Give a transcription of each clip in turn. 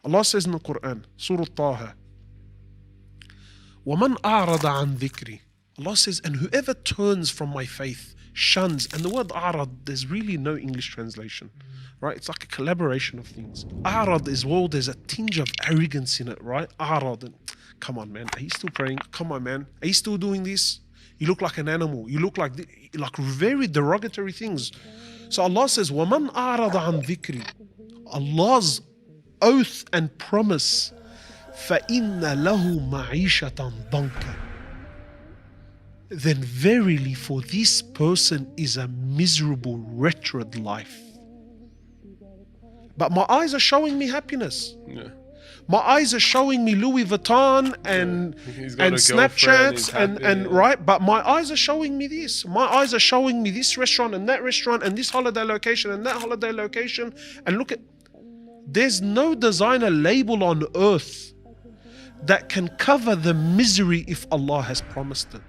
Allah says in the Quran, Surah Taha, وَمَنْ أَعْرَضَ عَنْ ذِكْرِ. Allah says, and whoever turns from my faith, shuns. And the word أعرض, there's really no English translation, right? It's like a collaboration of things. أعرض is, well, there's a tinge of arrogance in it, right? أعرض. Come on, man. Are you still praying? Come on, man. Are you still doing this? You look like an animal. You look like very derogatory things. So Allah says, وَمَنْ أَعْرَضَ عَنْ ذِكْرِ. Allah's oath and promise, فَإِنَّ لَهُ مَعِيشَةً ضَنْكًا. Then verily for this person is a miserable, wretched life. But my eyes are showing me happiness. Yeah. My eyes are showing me Louis Vuitton and Snapchats and right, but my eyes are showing me this. My eyes are showing me this restaurant and that restaurant and this holiday location and that holiday location. And look at, there's no designer label on earth that can cover the misery if Allah has promised it.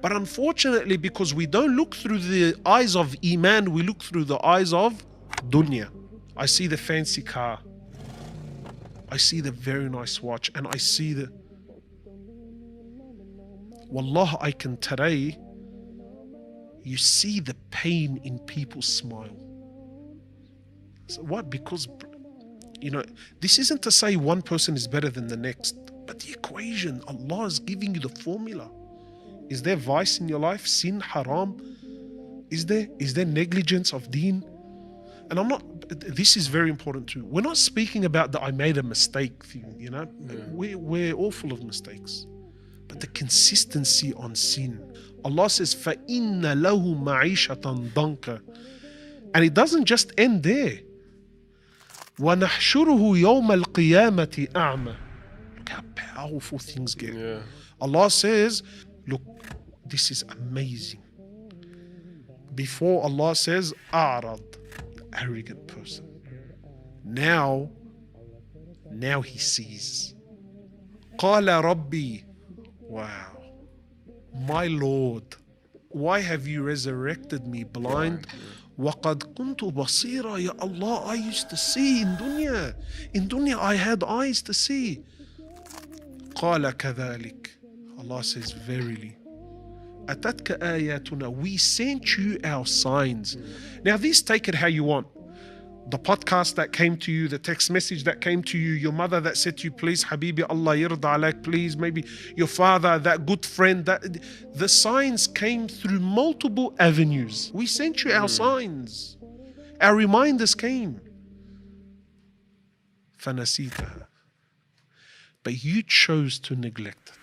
But unfortunately, because we don't look through the eyes of Iman, we look through the eyes of dunya. I see the fancy car, I see the very nice watch, and I see the... Wallah, I can today, you see the pain in people's smile. So what? Because, you know, this isn't to say one person is better than the next, but the equation, Allah is giving you the formula. Is there vice in your life? Sin, haram? Is there negligence of deen? And I'm not, this is very important too. We're not speaking about the I made a mistake thing, you know. Yeah. We're all full of mistakes. But the consistency on sin. Allah says, فَإِنَّ لَهُ مَعِيشَةً ضَنْكَ. And it doesn't just end there. وَنَحْشُرُهُ يَوْمَ الْقِيَامَةِ أَعْمَى. Look how powerful things get. Yeah. Allah says, look, this is amazing. Before Allah says, أَعْرَض, arrogant person. Now he sees. قَالَ رَبِّي. Wow. My Lord, why have you resurrected me blind? وَقَدْ كُنْتُ بَصِيرًا. Ya Allah, I used to see in dunya. In dunya, I had eyes to see. قَالَ كَذَلِكَ. Allah says, verily, أَتَتْكَ آيَاتُنَا. We sent you our signs. Now, this, take it how you want. The podcast that came to you, the text message that came to you, your mother that said to you, please, Habibi, Allah yirda alaik, please, maybe your father, that good friend, that the signs came through multiple avenues. We sent you our signs. Our reminders came. فَنَسِيتَهَا. But you chose to neglect it.